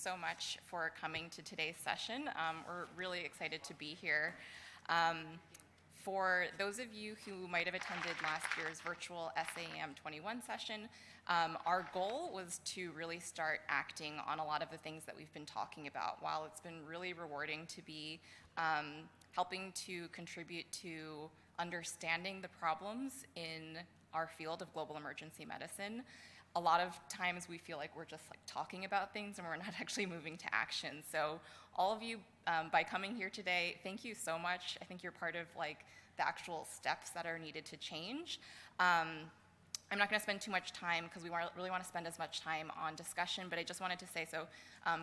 so much for coming to today's session. We're really excited to be here. For those of you who might have attended last year's virtual SAEM 21 session, our goal was to really start acting on a lot of the things that we've been talking about. While it's been really rewarding to be helping to contribute to understanding the problems in our field of global emergency medicine, a lot of times we feel like we're just like talking about things and we're not actually moving to action. So all of you, by coming here today, thank you so much. I think you're part of like the actual steps that are needed to change. I'm not going to spend too much time because we really want to spend as much time on discussion, but I just wanted to say, so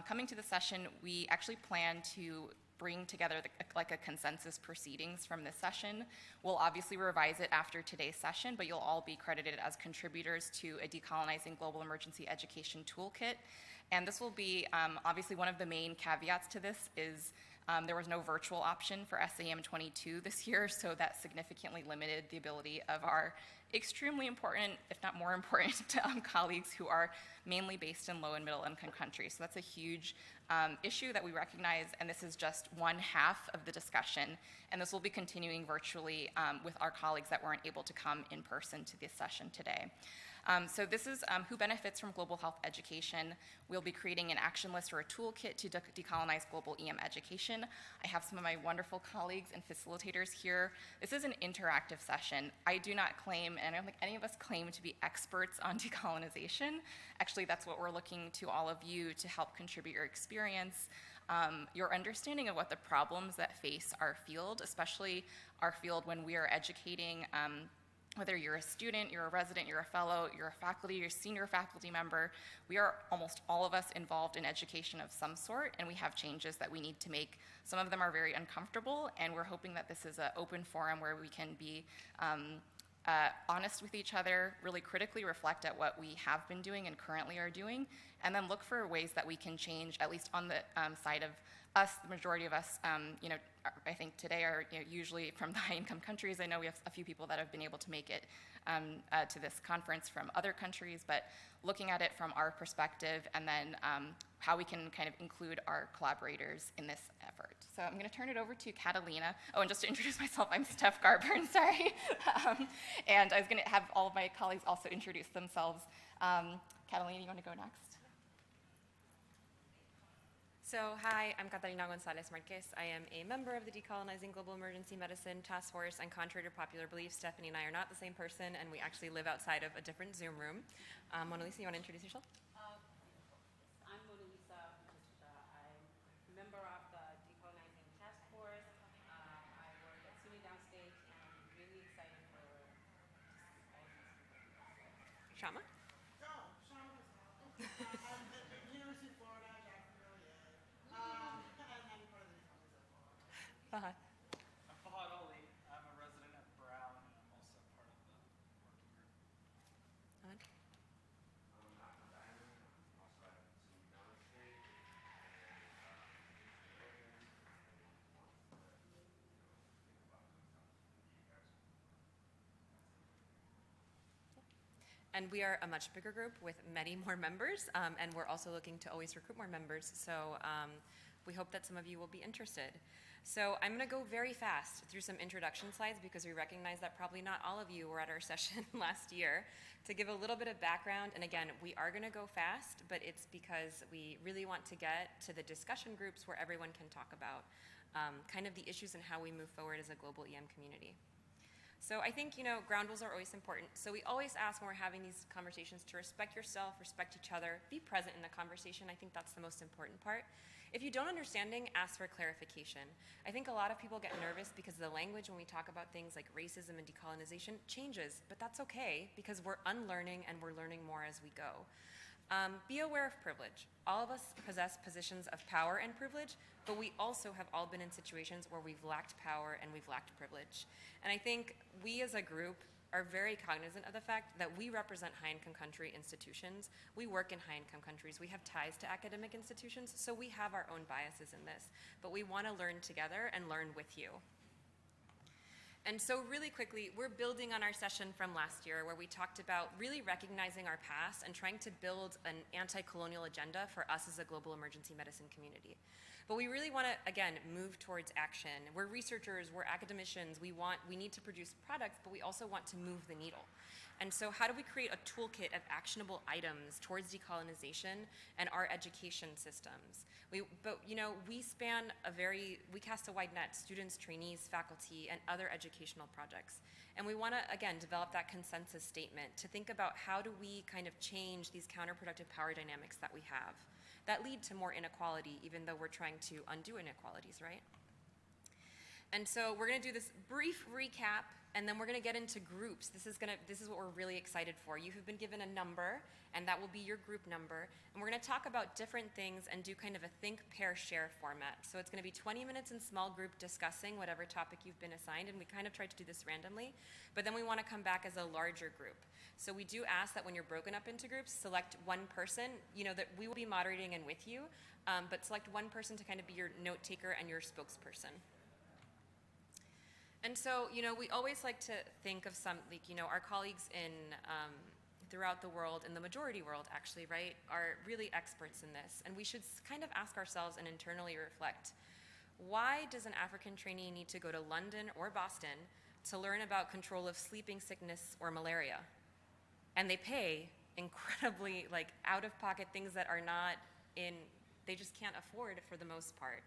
coming to the session, we actually plan to bring together like a consensus proceedings from this session. We'll obviously revise it after today's session, but you'll all be credited as contributors to a Decolonizing Global Emergency Education Toolkit. And this will be, obviously one of the main caveats to this is there was no virtual option for SAEM 22 this year, so that significantly limited the ability of our extremely important, if not more important, colleagues who are mainly based in low and middle income countries. So that's a huge issue that we recognize, and this is just one half of the discussion. And this will be continuing virtually with our colleagues that weren't able to come in person to this session today. So this is who benefits from global health education. We'll be creating an action list or a toolkit to decolonize global EM education. I have some of my wonderful colleagues and facilitators here. This is an interactive session. I do not claim, and I don't think any of us claim to be experts on decolonization. Actually, that's what we're looking to all of you to help contribute your experience, your understanding of what the problems that face our field, especially our field when we are educating whether you're a student, you're a resident, you're a fellow, you're a faculty, you're a senior faculty member, we are almost all of us involved in education of some sort, and we have changes that we need to make. Some of them are very uncomfortable, and we're hoping that this is an open forum where we can be honest with each other, really critically reflect at what we have been doing and currently are doing, and then look for ways that we can change, at least on the side of us, the majority of us, I think today are usually from the high-income countries. I know we have a few people that have been able to make it to this conference from other countries, but looking at it from our perspective and then how we can kind of include our collaborators in this effort. So I'm going to turn it over to Catalina. Oh, and just to introduce myself, I'm Steph Garbern, sorry. And I was going to have all of my colleagues also introduce themselves. Catalina, you want to go next? So, hi, I'm Catalina Gonzalez Marquez. I am a member of the Decolonizing Global Emergency Medicine Task Force, and contrary to popular belief, Stephanie and I are not the same person, and we actually live outside of a different Zoom room. Mona Lisa, you want to introduce yourself? I'm Mona Lisa. I'm a member of the Decolonizing Task Force. I work at SUNY Downstate, and I'm really excited for all these. Shama? Shama Gonzalez. I'm at the University of Florida, Jacksonville, and I'm part of the Decolonize. Fahad. I'm Fahad Ali. I'm a resident at Brown, and I'm also part of the working group. Ahmed? I'm Diamond. I'm also at SUNY Downstate, And we are a much bigger group with many more members, and we're also looking to always recruit more members, so we hope that some of you will be interested. So I'm going to go very fast through some introduction slides because we recognize that probably not all of you were at our session last year. To give a little bit of background, and again, we are going to go fast, but it's because we really want to get to the discussion groups where everyone can talk about kind of the issues and how we move forward as a global EM community. So I think, ground rules are always important. So we always ask when we're having these conversations to respect yourself, respect each other, be present in the conversation. I think that's the most important part. If you don't understanding, ask for clarification. I think a lot of people get nervous because the language when we talk about things like racism and decolonization changes, but that's okay because we're unlearning and we're learning more as we go. Be aware of privilege. All of us possess positions of power and privilege, but we also have all been in situations where we've lacked power and we've lacked privilege. And I think we as a group are very cognizant of the fact that we represent high-income country institutions. We work in high-income countries. We have ties to academic institutions, so we have our own biases in this. But we want to learn together and learn with you. And so really quickly, we're building on our session from last year where we talked about really recognizing our past and trying to build an anti-colonial agenda for us as a global emergency medicine community. But we really want to, again, move towards action. We're researchers, we're academicians, we need to produce products, but we also want to move the needle. And so how do we create a toolkit of actionable items towards decolonization and our education systems? We cast a wide net, students, trainees, faculty, and other educational projects. And we want to, again, develop that consensus statement to think about how do we kind of change these counterproductive power dynamics that we have that lead to more inequality, even though we're trying to undo inequalities, right? And so we're going to do this brief recap, and then we're going to get into groups. This is what we're really excited for. You have been given a number, and that will be your group number. And we're going to talk about different things and do kind of a think, pair, share format. So it's going to be 20 minutes in small group discussing whatever topic you've been assigned, and we kind of tried to do this randomly. But then we want to come back as a larger group. So we do ask that when you're broken up into groups, select one person, that we will be moderating and with you, but select one person to kind of be your note taker and your spokesperson. And so, we always like to think of our colleagues throughout the world, in the majority world actually, right, are really experts in this. And we should kind of ask ourselves and internally reflect, why does an African trainee need to go to London or Boston to learn about control of sleeping sickness or malaria? And they pay incredibly out-of-pocket things that are they just can't afford for the most part.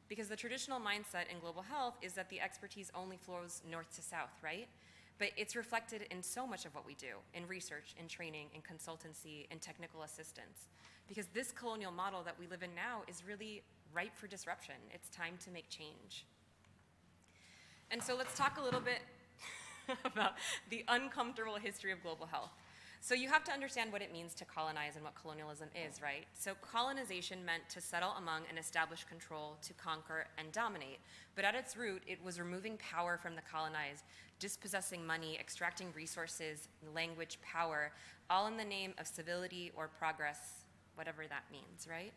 Because the traditional mindset in global health is that the expertise only flows north to south, right? But it's reflected in so much of what we do, in research, in training, in consultancy, in technical assistance. Because this colonial model that we live in now is really ripe for disruption. It's time to make change. And so let's talk a little bit about the uncomfortable history of global health. So you have to understand what it means to colonize and what colonialism is, right? So colonization meant to settle among and establish control, to conquer and dominate. But at its root, it was removing power from the colonized, dispossessing money, extracting resources, language, power, all in the name of civility or progress, whatever that means, right?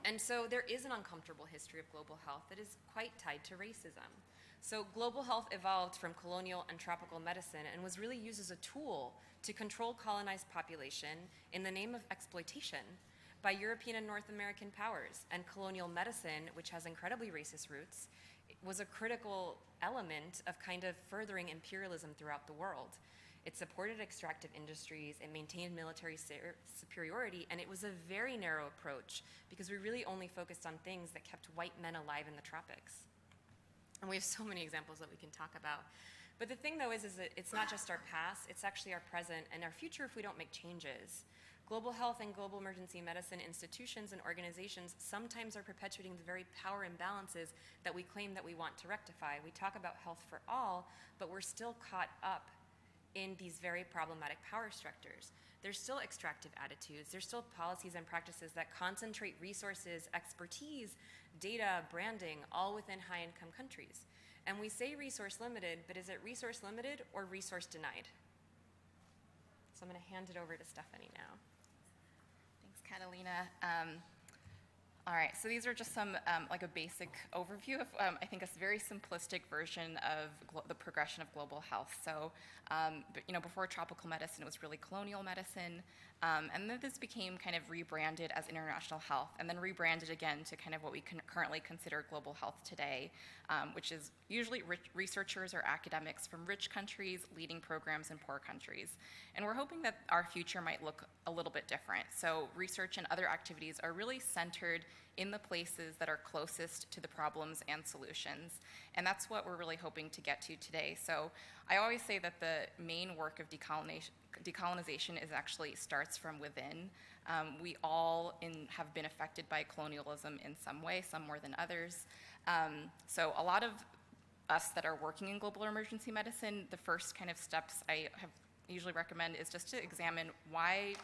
And so there is an uncomfortable history of global health that is quite tied to racism. So global health evolved from colonial and tropical medicine and was really used as a tool to control colonized population in the name of exploitation by European and North American powers. And colonial medicine, which has incredibly racist roots, was a critical element of kind of furthering imperialism throughout the world. It supported extractive industries, it maintained military superiority, and it was a very narrow approach because we really only focused on things that kept white men alive in the tropics. And we have so many examples that we can talk about. But the thing, though, is that it's not just our past, it's actually our present and our future if we don't make changes. Global health and global emergency medicine institutions and organizations sometimes are perpetuating the very power imbalances that we claim that we want to rectify. We talk about health for all, but we're still caught up in these very problematic power structures. There's still extractive attitudes. There's still policies and practices that concentrate resources, expertise, data, branding, all within high-income countries. And we say resource limited, but is it resource limited or resource denied? So I'm going to hand it over to Stephanie now. Thanks, Catalina. All right, so these are just some, a basic overview of, I think, a very simplistic version of the progression of global health. So, before tropical medicine, it was really colonial medicine, and then this became kind of rebranded as international health, and then rebranded again to kind of what we currently consider global health today, which is usually researchers or academics from rich countries leading programs in poor countries. And we're hoping that our future might look a little bit different. So research and other activities are really centered in the places that are closest to the problems and solutions. And that's what we're really hoping to get to today. So I always say that the main work of decolonization is actually starts from within. We all have been affected by colonialism in some way, some more than others. So a lot of us that are working in global emergency medicine, the first kind of steps I usually recommend is just to examine why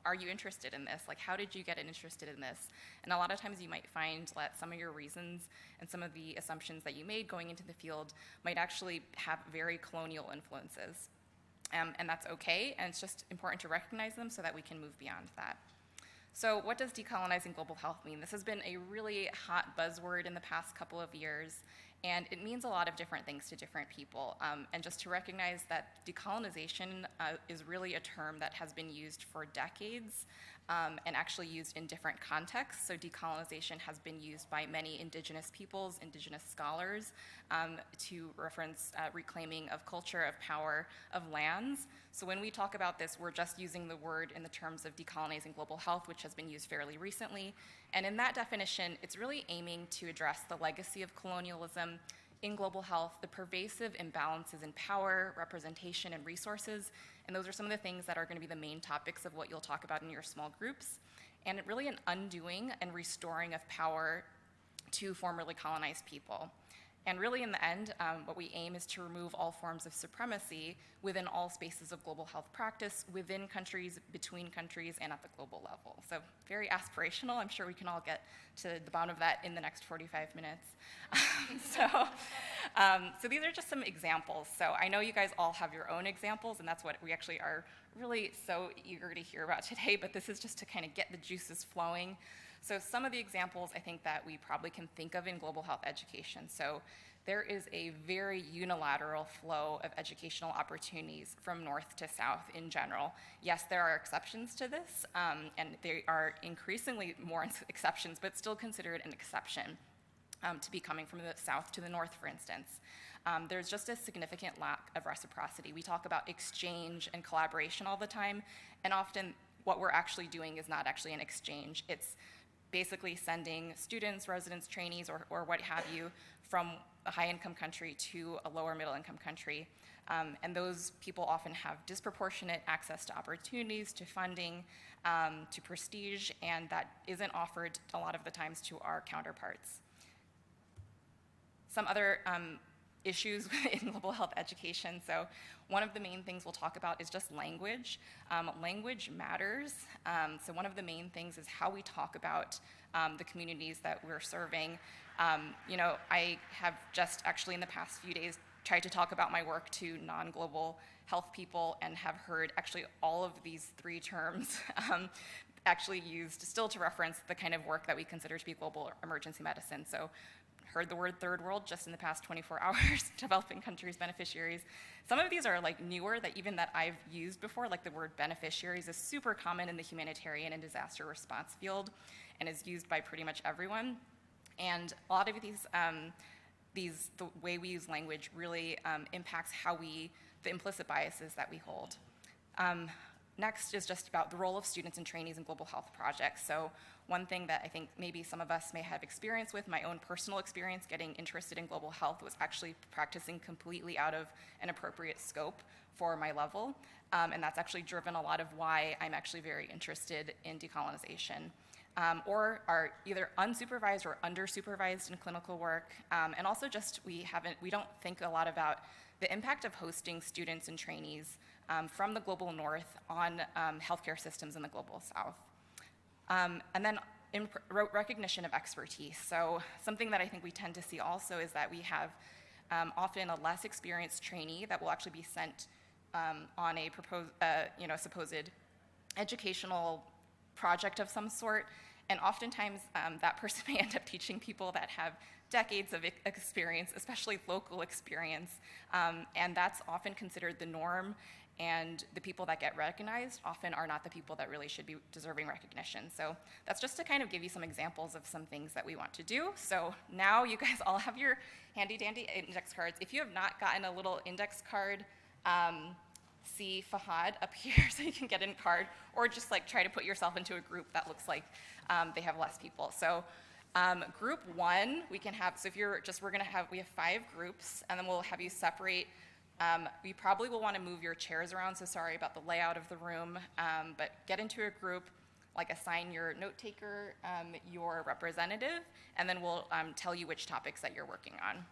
are you interested in this? Like, how did you get interested in this? And a lot of times you might find that some of your reasons and some of the assumptions that you made going into the field might actually have very colonial influences. And that's okay, and it's just important to recognize them so that we can move beyond that. So what does decolonizing global health mean? This has been a really hot buzzword in the past couple of years, and it means a lot of different things to different people. And just to recognize that decolonization is really a term that has been used for decades and actually used in different contexts. So decolonization has been used by many indigenous peoples, indigenous scholars, to reference reclaiming of culture, of power, of lands. So when we talk about this, we're just using the word in the terms of decolonizing global health, which has been used fairly recently. And in that definition, it's really aiming to address the legacy of colonialism in global health, the pervasive imbalances in power, representation, and resources. And those are some of the things that are going to be the main topics of what you'll talk about in your small groups. And really an undoing and restoring of power to formerly colonized people. And really, in the end, what we aim is to remove all forms of supremacy within all spaces of global health practice, within countries, between countries, and at the global level. So very aspirational. I'm sure we can all get to the bottom of that in the next 45 minutes. So these are just some examples. So I know you guys all have your own examples, and that's what we actually are really so eager to hear about today, but this is just to kind of get the juices flowing. So some of the examples I think that we probably can think of in global health education. So there is a very unilateral flow of educational opportunities from north to south in general. Yes, there are exceptions to this, and they are increasingly more exceptions, but still considered an exception to be coming from the south to the north, for instance. There's just a significant lack of reciprocity. We talk about exchange and collaboration all the time, and often what we're actually doing is not actually an exchange. It's basically sending students, residents, trainees, or what have you, from a high-income country to a lower middle-income country. And those people often have disproportionate access to opportunities, to funding, to prestige, and that isn't offered a lot of the times to our counterparts. Some other issues in global health education. So one of the main things we'll talk about is just language. Language matters. So one of the main things is how we talk about the communities that we're serving. I have just actually in the past few days tried to talk about my work to non-global health people and have heard actually all of these three terms actually used still to reference the kind of work that we consider to be global emergency medicine. So heard the word third world just in the past 24 hours, developing countries, beneficiaries. Some of these are like newer that even that I've used before, like the word beneficiaries is super common in the humanitarian and disaster response field and is used by pretty much everyone. And a lot of the way we use language really impacts the implicit biases that we hold. Next is just about the role of students and trainees in global health projects. So one thing that I think maybe some of us may have experience with, my own personal experience getting interested in global health was actually practicing completely out of an appropriate scope for my level. And that's actually driven a lot of why I'm actually very interested in decolonization. Or are either unsupervised or undersupervised in clinical work. And also just we don't think a lot about the impact of hosting students and trainees from the global north on healthcare systems in the global south. And then in recognition of expertise. So something that I think we tend to see also is that we have often a less experienced trainee that will actually be sent on a supposed educational project of some sort. And oftentimes that person may end up teaching people that have decades of experience, especially local experience. And that's often considered the norm. And the people that get recognized often are not the people that really should be deserving recognition. So that's just to kind of give you some examples of some things that we want to do. So now you guys all have your handy dandy index cards. If you have not gotten a little index card, see Fahad up here so you can get in card, or just like try to put yourself into a group that looks like they have less people. So group one, we can have, so if you're just, we have 5 groups, and then we'll have you separate. You probably will want to move your chairs around, so sorry about the layout of the room, but get into a group, like assign your note taker, your representative, and then we'll tell you which topics that you're working on.